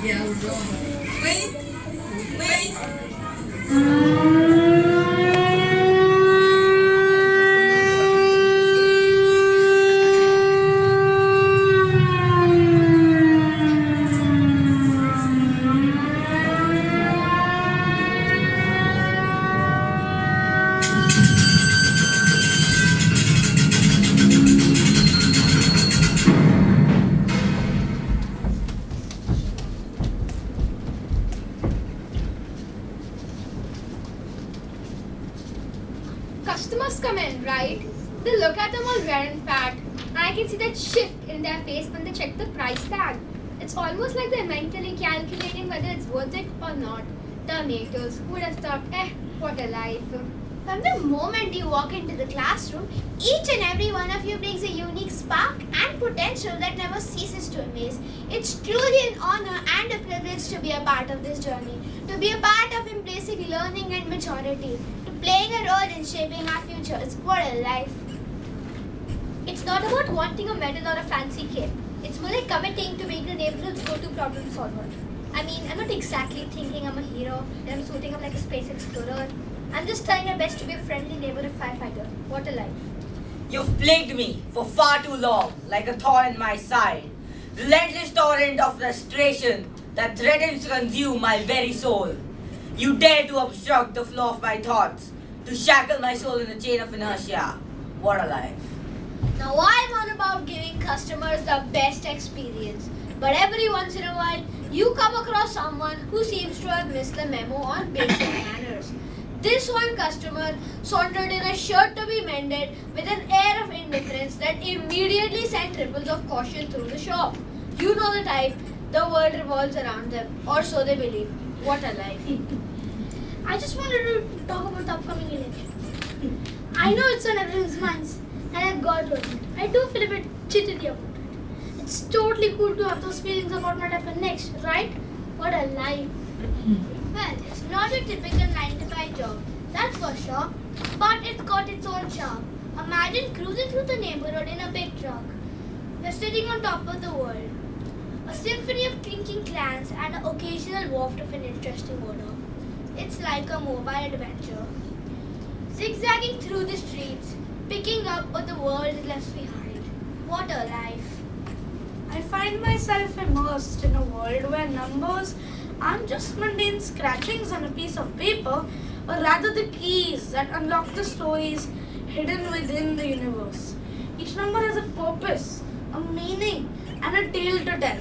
Yeah, we're going. Wait, wait. Customers come in, right? They look at them all red and fat, and I can see that shift in their face when they check the price tag. It's almost like they're mentally calculating whether it's worth it or not. Terminators, who would have thought, what a life. From the moment you walk into the classroom, each and every one of you brings a unique spark and potential that never ceases to amaze. It's truly an honor and a privilege to be a part of this journey, to be a part of embracing learning and maturity, to playing a role in shaping our futures. What a life! It's not about wanting a medal or a fancy cape. It's more like committing to being the neighborhood's go-to problem solver. I mean, I'm not exactly thinking I'm a hero and I'm suiting up like a space explorer. I'm just trying my best to be a friendly neighborhood firefighter. What a life. You've plagued me for far too long, like a thorn in my side. Relentless torrent of frustration that threatens to consume my very soul. You dare to obstruct the flow of my thoughts, to shackle my soul in a chain of inertia. What a life. Now I'm on about giving customers the best experience. But every once in a while, you come across someone who seems to have missed the memo on basic manners. This one customer sauntered in a shirt to be mended with an air of indifference that immediately sent ripples of caution through the shop. You know the type, the world revolves around them, or so they believe. What a life. I just wanted to talk about the upcoming election. I know it's on everyone's minds, and I've got to admit, I do feel a bit jittery about it. It's totally cool to have those feelings about what happen next, right? What a life. Well, it's not a typical 9 to 5 job, that's for sure, but it's got its own charm. Imagine cruising through the neighborhood in a big truck. You're sitting on top of the world. A symphony of clinking clans and an occasional waft of an interesting odor. It's like a mobile adventure. Zigzagging through the streets, picking up what the world is left behind. What a life. I find myself immersed in a world where numbers aren't just mundane scratchings on a piece of paper, but rather the keys that unlock the stories hidden within the universe. Each number has a purpose, a meaning, and a tale to tell.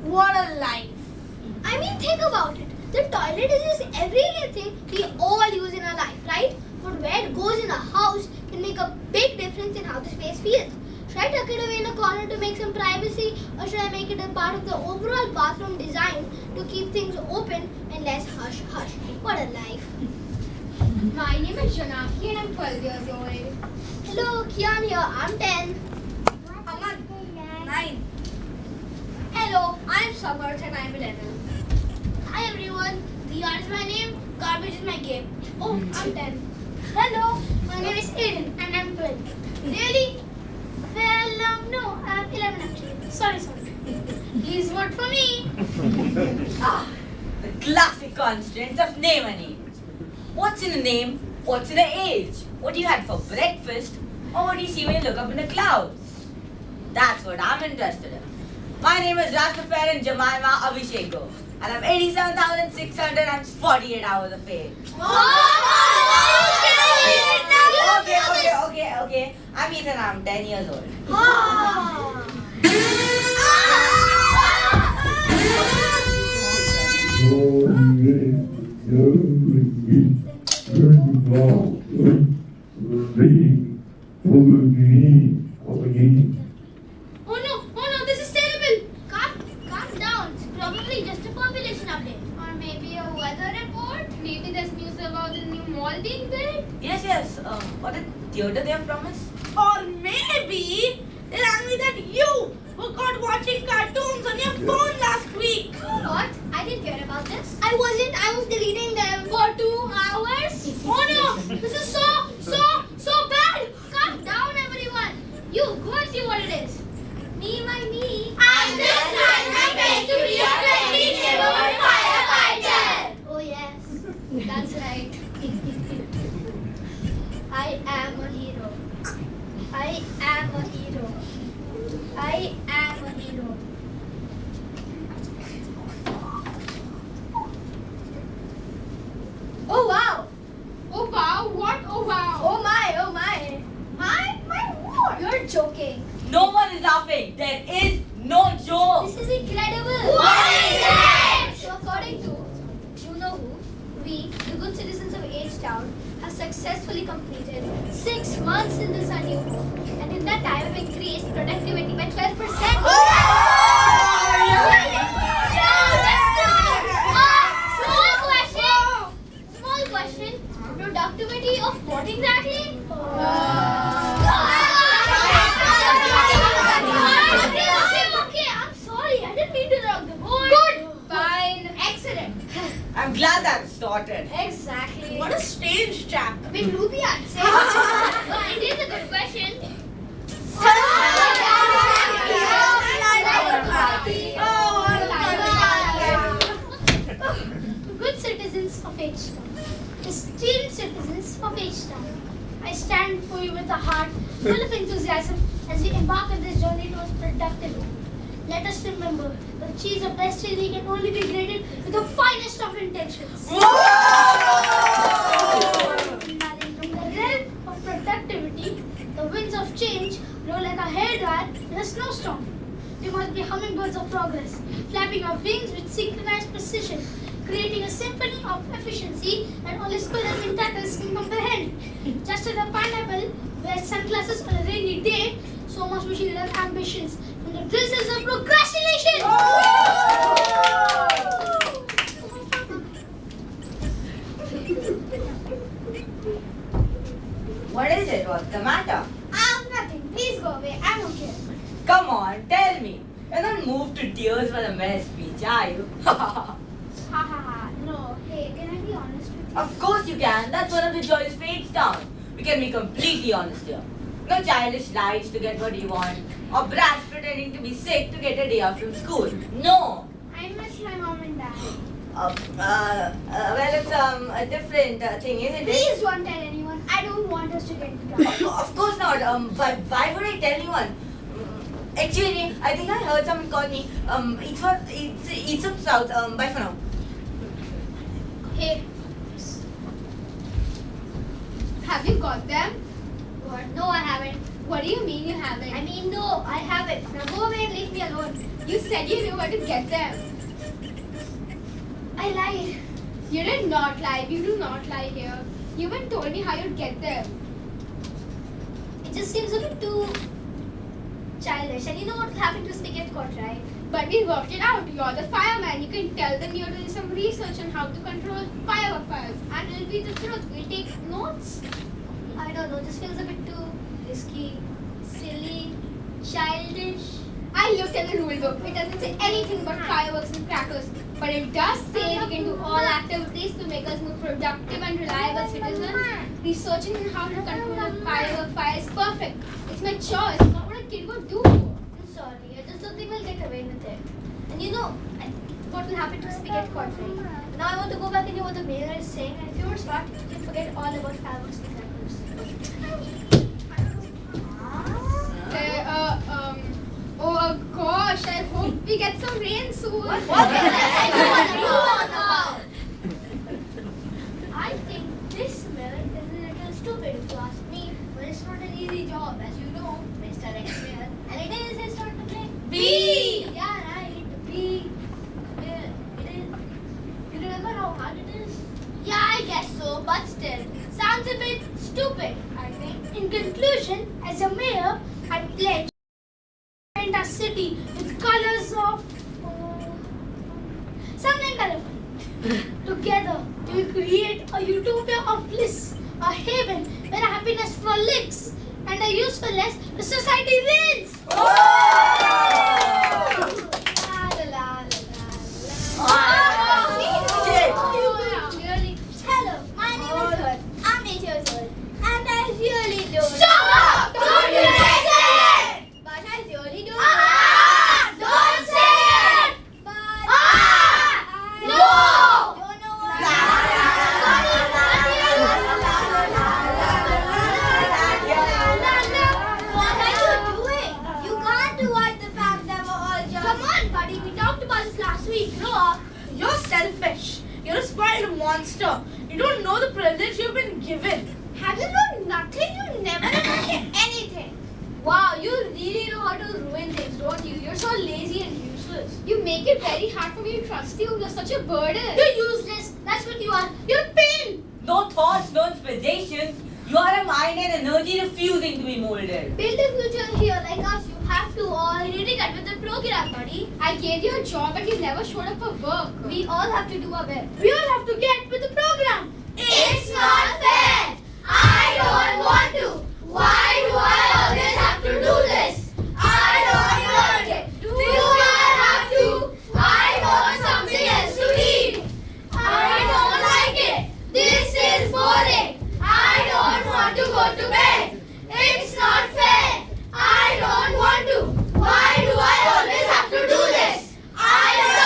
What a life! I mean, think about it. The toilet is just everyday thing we all use in our life, right? But where it goes in a house can make a big difference in how the space feels. Should I tuck it away in a corner to make some privacy, or should I make it a part of the overall bathroom design to keep things open and less hush hush? What a life. My name is Janaki and I'm 12 years old. Hello, Kian here. I'm 10. Aman, 9. Hello, I'm Samarth and I'm 11. Hi everyone. Dion is my name. Garbage is my game. Oh, I'm 10. Hello, My name is Aiden and I'm 12. Really? Well, no, I'm 11 actually. Sorry. Please vote for me. The classic constraints of name and age. What's in a name? What's in an age? What you had for breakfast? Or what do you see when you look up in the clouds? That's what I'm interested in. My name is Rastafarian Jemima Abhisheko, and I'm 87,648 hours of age. Okay. I'm Ethan, I'm 10 years old. Oh no, this is terrible. Calm down. It's probably just a population update. Or maybe a weather report. maybe there's news about the new mall being built. Yes. What did theatre they have promised? Or maybe they'll tell me that you were caught watching cartoons on your phone last week. What? I didn't care about this. I wasn't. I was deleting them for 2 hours. Oh no! This is so bad. Calm down, everyone. there is no joke. This is incredible. What is it? So according to you know who, we, the good citizens of H-Town, have successfully completed 6 months in this new home, and in that time have increased productivity by 12%. Small question. Productivity of what exactly? Okay, I'm sorry. I didn't mean to rock the boat. Good. Fine. Excellent. I'm glad that's sorted. Exactly. What a strange chap. I mean, Ruby answered. But it is a good question. Good citizens of H-Town, esteemed citizens of H-Town, I stand before you with a heart full of enthusiasm as we embark on this journey towards productivity. Let us remember that the cheese of destiny can only be grated with the finest of intentions. From the realm of productivity, the winds of change blow like a hairdryer in a snowstorm. We must be hummingbirds of progress, flapping our wings with synchronized precision, creating a symphony of efficiency that only squirrels and turtles can comprehend. Just as a pineapple wears sunglasses on a rainy day, so must we shield our ambitions from the drizzles of procrastination. What is it? What's the matter? Nothing. Please go away. I'm okay. Come on, tell me. You're not moved to tears for the mayor's speech, are you? Ha ha ha. No. Hey, can I be honest with you? Of course you can. That's one of the joys of H-Town. We can be completely honest here. No childish lies to get what you want, or brats pretending to be sick to get a day off from school. No. I miss my mom and dad. Well, it's a different thing, isn't it? Please don't tell anyone. I don't want us to get into trouble. Of course not. But why would I tell anyone? Actually, I think I heard someone call me. It's up south. Bye for now. Hey. Have you got them? What? No, I haven't. What do you mean you haven't? I mean, no, I haven't. Now go away and leave me alone. You said you knew where to get them. I lied. You did not lie. You do not lie here. You even told me how you'd get them. It just seems a bit too childish. And you know what will happen to us if we get caught, right? But we worked it out. You're the fireman. You can tell them you're doing some research on how to control firework fires. And it'll be the truth. We'll take notes. I don't know. This feels a bit too risky, silly, childish. I looked at the rule book. It doesn't say anything about fireworks and crackers. But it does say we can do all activities to make us more productive and reliable citizens. Researching on how to control a firework fire is perfect. It's my choice, not what a kid would do. I'm sorry. I just don't think we'll get away with it. And you know what will happen to us if we get caught, right? Now I want to go back and hear what the mayor is saying. And if you were smart, you'd forget all about fireworks and crackers. Oh gosh, I hope we get some rain soon. I think this mayor is a little stupid if you ask me. But it's not an easy job, as you know, Mr. Ex-Mayor. And it is his turn to play. B. Yeah, right. B. Yeah, it is. You remember how hard it is? Yeah, I guess so, but still. Sounds a bit stupid, I think. In conclusion, as a mayor, I pledge to paint our city with colors of something colorful. Together, we will create a utopia of bliss, a haven where happiness frolics and a usefulness where society reigns. La, la, la, la, la. Hello, my name is Hood. I'm 8 years old. And I really don't. Stop! Don't you say it! But I really don't. Don't say it! But no! Don't know what. What are you doing? You can't avoid the fact that we're all just. Come on, buddy. We talked about this last week. Grow up. You're selfish. You're a spoiled monster. You don't know the privilege you've been given. Have you known nothing? You never get anything. Wow, you really know how to ruin things, don't you? You're so lazy and useless. You make it very hard for me to trust you. You're such a burden. You're useless. That's what you are. You're pain. No thoughts, no inspirations. You are a mind and energy refusing to be molded. Build a future here like us. You have to, or you need to get with the program, buddy. I gave you a job and you never showed up for work. We all have to do our best. We all have to get with the program. It's not fair. I don't want to. Why do I always have to do this? I don't want it. Do I have to? I want something else to read. I don't like it. This is boring. I don't want to go to bed. It's not fair. I don't want to. Why do I always have to do this? I don't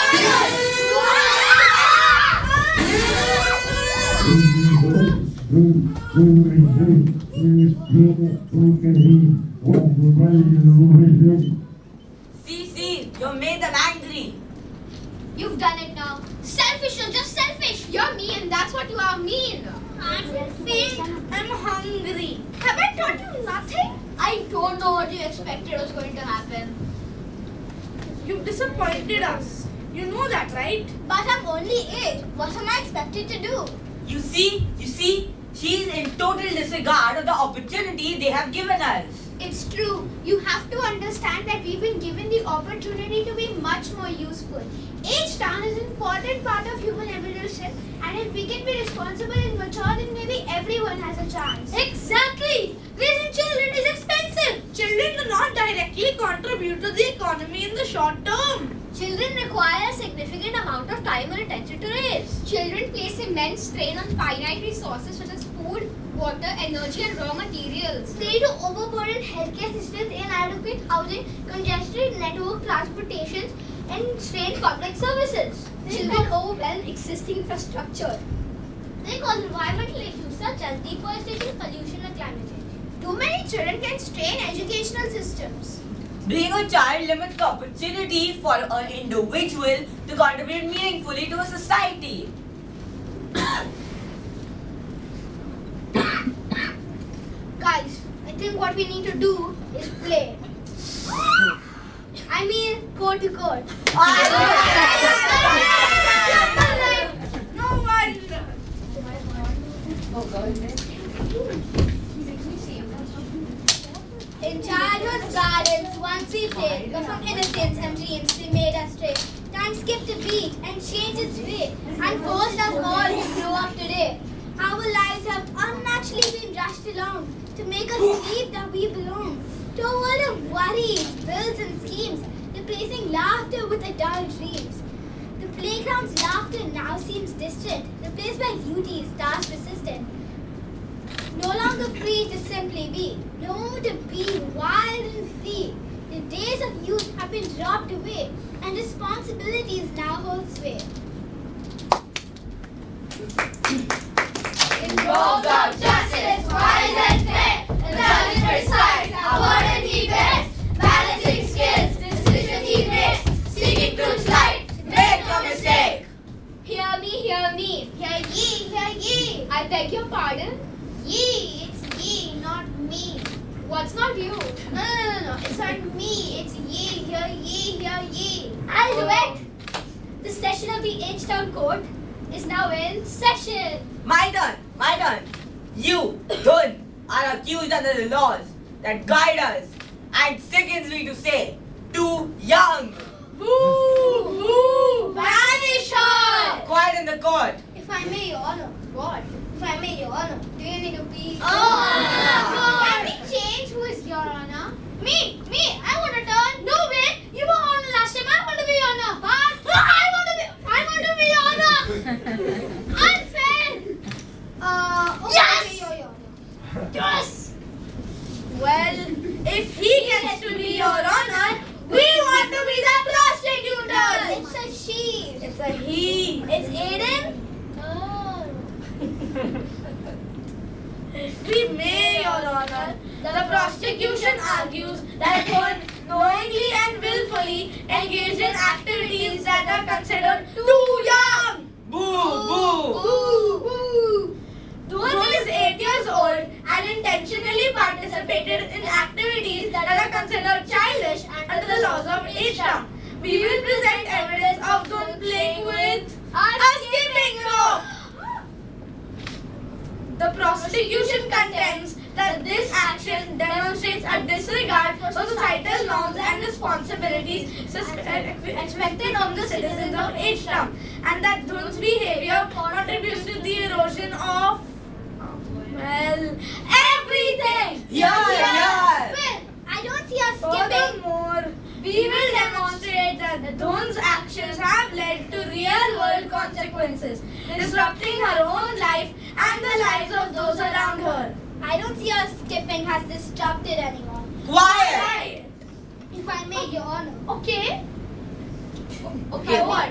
See, you made them angry. You've done it now. Selfish, you're just selfish. You're mean, that's what you are, mean. I'm faint. I'm hungry. Have I taught you nothing? I don't know what you expected was going to happen. You've disappointed us. You know that, right? But I'm only 8. What am I expected to do? You see, she's in total disregard of the opportunity they have given us. It's true. You have to understand that we've been given the opportunity to be much more useful. Each town is an important part of human evolution, and if we can be responsible and mature, then maybe everyone has a chance. Exactly. Raising children is expensive. Children do not directly contribute to the economy in the short term. Children require a significant amount of time and attention to raise. Children place immense strain on finite resources such as food, water, energy, and raw materials. They do overburdened healthcare systems, inadequate housing, congested network transportations, and strained public services. Children overwhelm existing infrastructure. They cause environmental issues such as deforestation, pollution, and climate change. Too many children can strain educational systems. Being a child limits the opportunity for an individual to contribute meaningfully to a society. Guys, I think what we need to do is play. I mean, court to court. No wonder. In childhood's gardens, once we played, but from innocence and dreams we made us stray. Time skipped a beat and changed its way, and forced us all to grow up today. Our lives have unnaturally been rushed along to make us believe that we belong to a world of worries, bills, and schemes, replacing laughter with adult dreams. The playground's laughter now seems distant, replaced by duties, tasks persistent. No longer free to simply be, no more to be wild and free. The days of youth have been dropped away, and responsibilities now hold sway. In roles of justice, wise and fair, intelligent precise, our word he bears, balancing skills, decisions he makes, seeking truth's light, make no mistake. Hear me, hear me. Hear ye, hear ye. I beg your pardon. Ye, it's ye, not me. What's not you? No, it's not me, it's ye, hear ye, hear ye. I'll do it. The session of the H-Town Court is now in session. My turn. You, Dhun, are accused under the laws that guide us, and sickens me to say, too young. Boo! Boo! Banish her! Quiet in the court. If I may, Your Honor. What? If I may, Your Honor. Do you need to be? Can we change who is Your Honor? Me! I want to turn. No way! You were Honor last time. I want to be Honor. But I want to be Honor. Unfair! Okay, Yes! Your Honor. Yes! Well, if he gets to be your honor, we want to be the prosecutors! It's a she. It's a he. It's Aiden. Oh. If we may, your honor, the prosecution argues that Dhun knowingly and willfully engaged in activities that are considered too young. Boo! Dhun is 8 years old and intentionally participated participated in activities that are considered childish under the laws of age term. We will present evidence of those playing with a skipping rope. The prosecution contends that this action demonstrates a disregard for societal norms and responsibilities expected of the citizens of each term, and that Dhun's behavior contributes to the erosion of, well, everything. Yeah. Well, I don't see us skipping. Furthermore, we will demonstrate that Dhun's actions have led to real-world consequences, disrupting her own life and the lives of those around her. I don't see us skipping has disrupted anyone. Quiet. Right. If I may, Your Honor. Okay. Okay, what?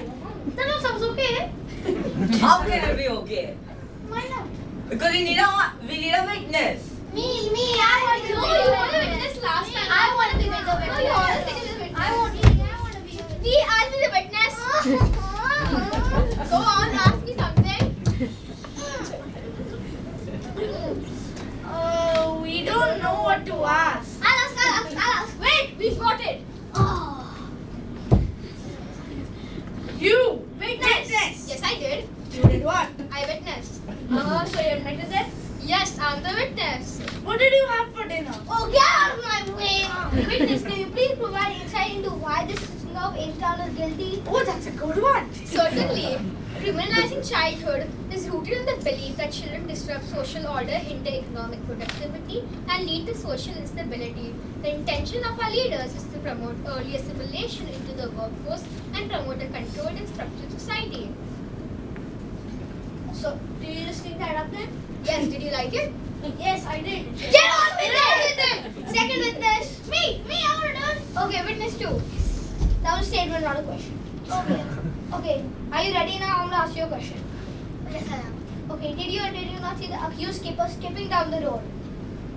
That all sounds okay. How can it be okay? Why not? Because we need a witness. Me, I want to No, be you the wanted witness. witness last time. I want to be the witness. No, you wanted to be the witness. I want to be the witness. Me, I'll be the witness. Go on, ask me something. We don't know what to ask. I'll ask. Wait, we've got it. Oh. You, witness. Yes, I did. You did what? I witnessed. So you admitted it? Yes, I'm the witness. What did you have for dinner? Oh, get out of my way. Witness, can you please provide insight into why this system of age-down is guilty? Oh, that's a good one. Certainly. Criminalizing childhood is rooted in the belief that children disrupt social order, hinder economic productivity, and lead to social instability. The intention of our leaders is to promote early assimilation into the workforce and promote a controlled and structured society. So, do you just think that up then? Yes, did you like it? Yes, I did. Get on with it! Second witness. Me, I want to do. Okay, witness 2. That was a statement, not a question. Okay. Are you ready now? I'm gonna ask you a question. Yes, I am. Okay. Did you not see the accused skipper skipping down the road?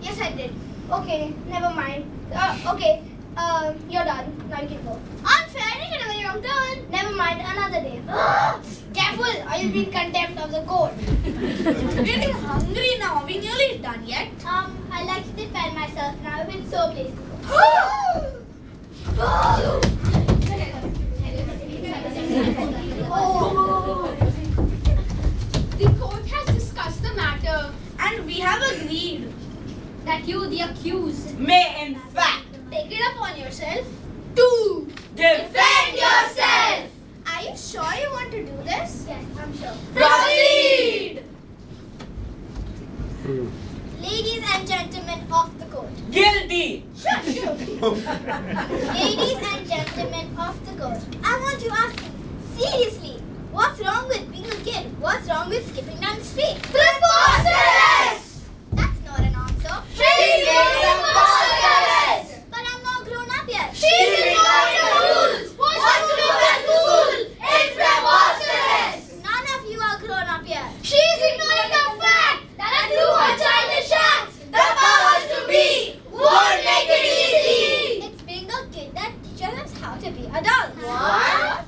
Yes, I did. Okay. Never mind. Okay. You're done. Now you can go. Unfair, I didn't get a very wrong turn. Never mind. Another day. Careful, or you'll be in contempt of the court. I'm getting hungry now. Are we nearly done yet? I like to defend myself now. I've been so pleased to go. The court has discussed the matter And we have agreed. that you, the accused, May in fact Take it upon yourself. to defend yourself. Are you sure you want to do this? Yes, I'm sure. Proceed. Ladies and gentlemen of the court. Guilty. Ladies and gentlemen of the court. I want to ask you, seriously, what's wrong with being a kid? What's wrong with skipping down the street? Preposterous! That's not an answer. She's preposterous! But I'm not grown up yet. She's ignoring the rules! What's to do with school? It's preposterous! None of you are grown up yet. She's ignoring the fact that through her childish acts, the powers to be won't make it easy! It's being a kid that teaches us how to be adults. What?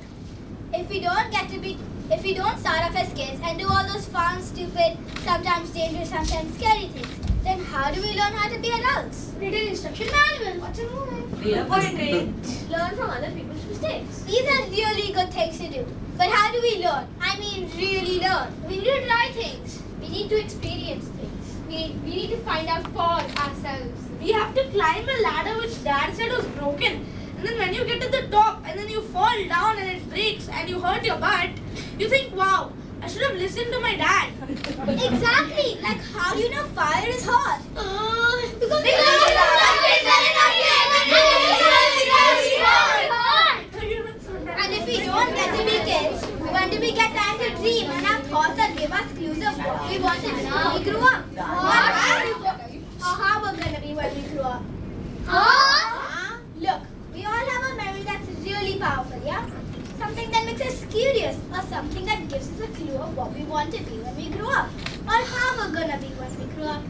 If we don't start off as kids and do all those fun, stupid, sometimes dangerous, sometimes scary things, then how do we learn how to be adults? Read an instruction manual. What's a movie? Read a poetry. Learn from other people's mistakes. These are really good things to do. But how do we learn? I mean, really learn. We need to try things. We need to experience things. We need to find out for ourselves. We have to climb a ladder which Dad said was broken. And then when you get to the top and then you fall down and it breaks and you hurt your butt, you think, wow, I should have listened to my dad. Exactly. Like, how do you know fire is hot? Because And if we don't get to be kids, when do we get time to dream and have thoughts that give us clues of what we want to be when we grow up? Or how we're gonna be when we grow up? Look, we all have a memory that's really powerful, yeah? Something that makes us curious, or something that gives us a clue of what we want to be when we grow up, or how we're gonna be when we grow up.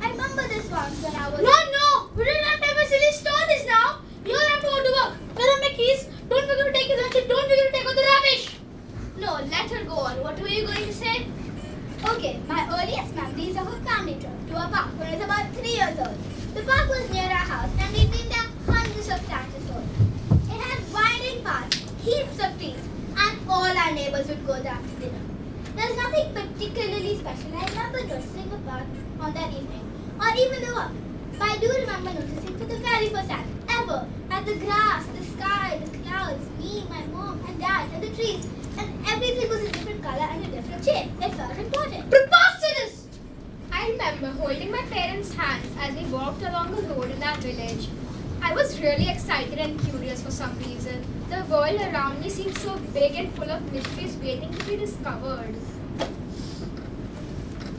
I remember this once when I was. No! We don't have time for silly stories now. We all have to go to work. Where are my keys? Don't forget to take his lunch. Don't forget to take out the rubbish. No, let her go on. What were you going to say? Okay, my earliest memories of a family trip to a park when I was about 3 years old. The park was near our house and we'd been there hundreds of times before. It had winding paths, heaps of trees, and all our neighbors would go there after dinner. There was nothing particularly special. I remember noticing the park on that evening, or even the walk. But I do remember noticing for the very first time ever at the grass, the sky, the clouds, me, my mom, and dad, and the trees, and everything was a different color and a different shape. It felt important. Preposterous! I remember holding my parents' hands as we walked along the road in that village. I was really excited and curious for some reason. The world around me seemed so big and full of mysteries waiting to be discovered.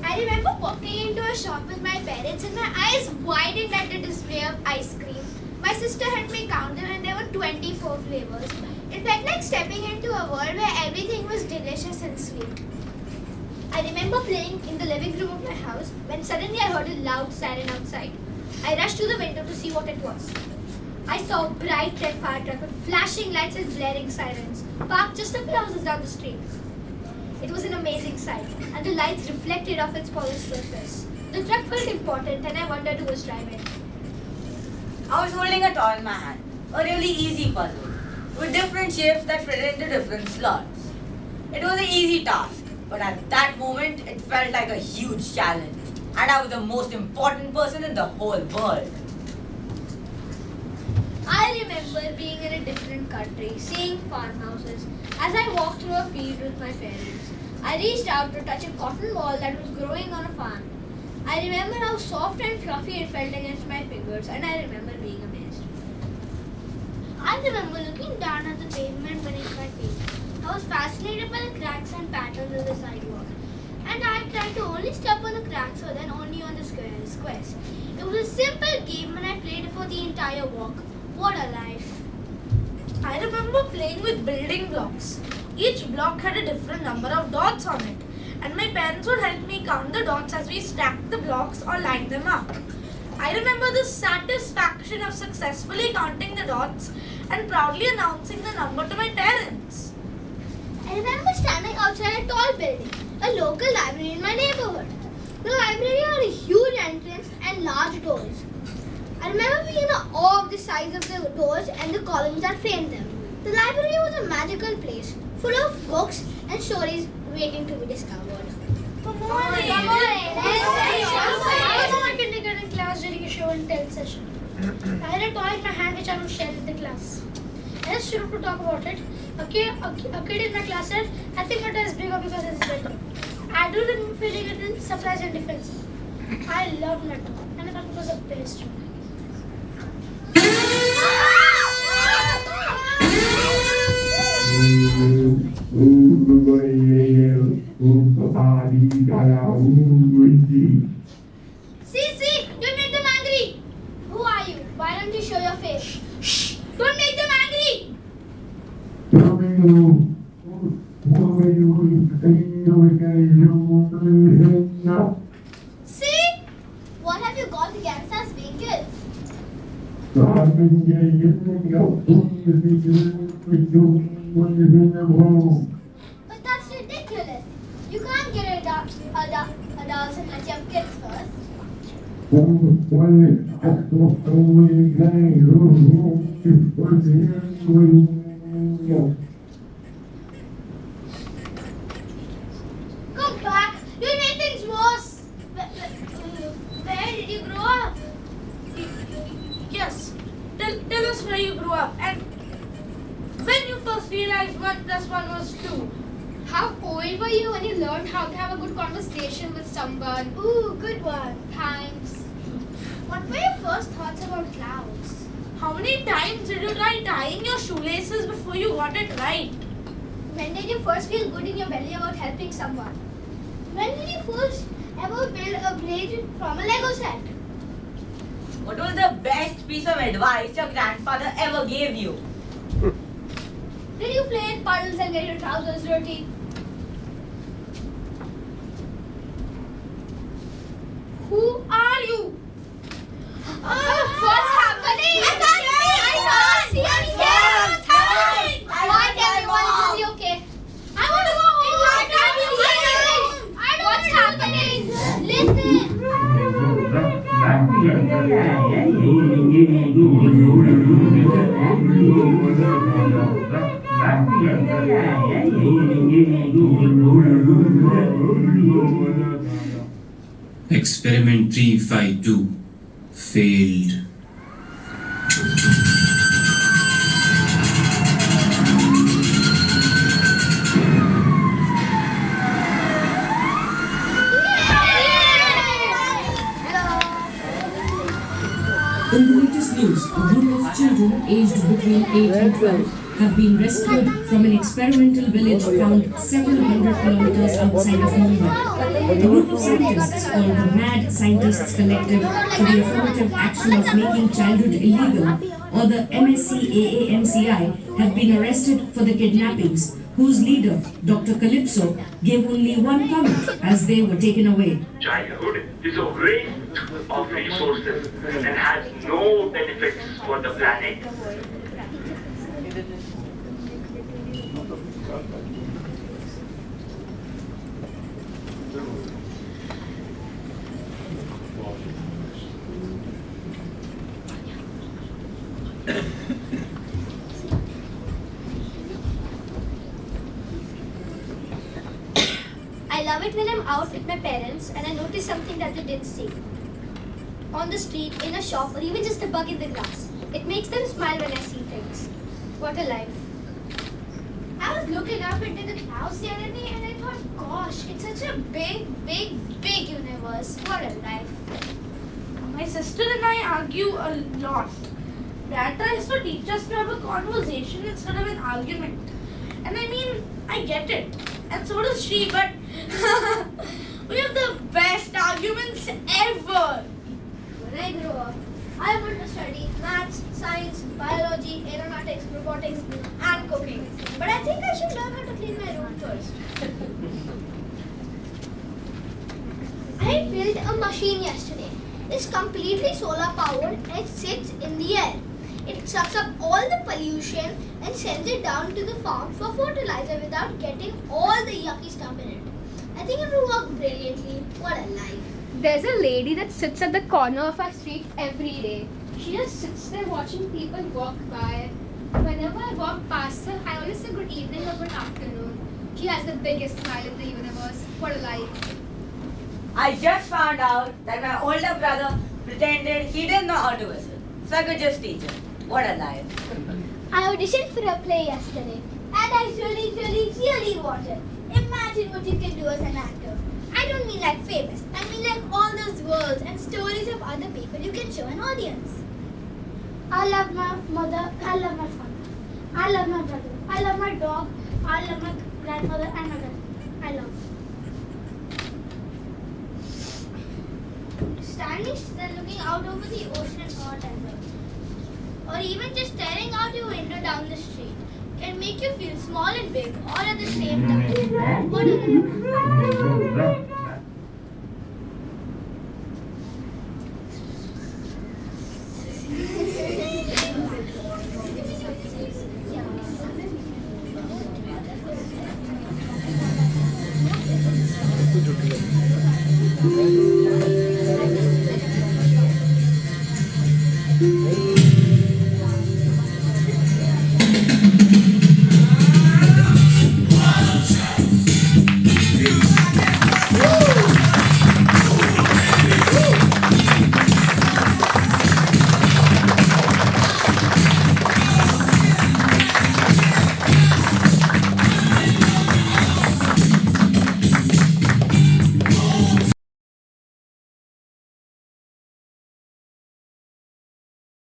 I remember walking into a shop with my parents and my eyes widened at the display of ice cream. My sister had me count them and there were 24 flavors. It felt like stepping into a world where everything was delicious and sweet. I remember playing in the living room of my house when suddenly I heard a loud siren outside. I rushed to the window to see what it was. I saw a bright red fire truck with flashing lights and blaring sirens parked just a few houses down the street. It was an amazing sight, and the lights reflected off its polished surface. The truck felt important, and I wondered who was driving. I was holding a toy in my hand, a really easy puzzle, with different shapes that fit into different slots. It was an easy task, but at that moment, it felt like a huge challenge, and I was the most important person in the whole world. I remember being in a different country, seeing farmhouses. As I walked through a field with my parents, I reached out to touch a cotton ball that was growing on a farm. I remember how soft and fluffy it felt against my fingers, and I remember being amazed. I remember looking down at the pavement beneath my feet. I was fascinated by the cracks and patterns of the sidewalk, and I tried to only step on the cracks or then only on the squares. It was a simple game and I played it for the entire walk. What a life! I remember playing with building blocks. Each block had a different number of dots on it, and my parents would help me count the dots as we stacked the blocks or lined them up. I remember the satisfaction of successfully counting the dots and proudly announcing the number to my parents. I remember standing outside a tall building, a local library in my neighborhood. The library had a huge entrance and large doors. I remember being in awe of the size of the doors and the columns that framed them. The library was a magical place, full of books and stories waiting to be discovered. Good morning. Good morning. I was in my kindergarten class during a show and tell session. I had a toy in my hand which I would share with the class. I just stood up to talk about it. A kid in my class said, I think my toy is bigger because it's better. I do remember feeling a little surprised and defensive. I loved my toy and I thought it was the best one. See, you made them angry. Who are you? Why don't you show your face? Shh! Don't make them angry. See? What have you got against us being kids? But that's ridiculous. You can't get adults unless you have kids first. Come back. You made things worse. Where did you grow up? Yes. Tell us where you grew up and when you first realized 1 + 1 was 2. How old were you when you learned how to have a good conversation with someone? Ooh, good one. Thanks. What were your first thoughts about clouds? How many times did you try tying your shoelaces before you got it right? When did you first feel good in your belly about helping someone? When did you first ever build a bridge from a Lego set? What was the best piece of advice your grandfather ever gave you? Did you play in puddles and get your trousers dirty? Who are you? What's happening? I can't see. I'm scared. What's happening? Why everyone is okay? I want to go home. I can't be. What's Experiment 352 failed. In the latest news, a group of children aged between 8 and 12 have been rescued from an experimental village found several hundred kilometers outside of Mumbai. The group of scientists, called the Mad Scientists Collective for the Affirmative Action of Making Childhood Illegal, or the MSCAAMCI, have been arrested for the kidnappings, whose leader, Dr. Calypso, gave only one comment as they were taken away. Childhood is a waste of resources and has no benefits for the planet. I love it when I'm out with my parents and I notice something that they didn't see. On the street, in a shop, or even just a bug in the grass. It makes them smile when I see things. What a life. I was looking up into the clouds the other day and I thought, gosh, it's such a big universe. What a life. My sister and I argue a lot. Dad tries to teach us to have a conversation instead of an argument. And I mean, I get it. And so does she, but we have the best arguments ever. When I grow up, I want to study maths, science, biology, aeronautics, robotics, and cooking. But I think I should learn how to clean my room first. I built a machine yesterday. It's completely solar powered and it sits in the air. It sucks up all the pollution and sends it down to the farm for fertilizer without getting all the yucky stuff in it. I think it will work brilliantly. What a life. There's a lady that sits at the corner of our street every day. She just sits there watching people walk by. Whenever I walk past her, I always say good evening or good afternoon. She has the biggest smile in the universe. What a life. I just found out that my older brother pretended he didn't know how to whistle, so I could just teach him. What a life. I auditioned for a play yesterday and I really wanted. Imagine what you can do as an actor. I don't mean like famous. I mean like all those worlds and stories of other people you can show an audience. I love my mother, I love my father, I love my brother, I love my dog, I love my grandmother and my dad. I love. Standing still looking out over the ocean or desert. Or even just staring out your window down the street can make you feel small and big all at the same time. What a life.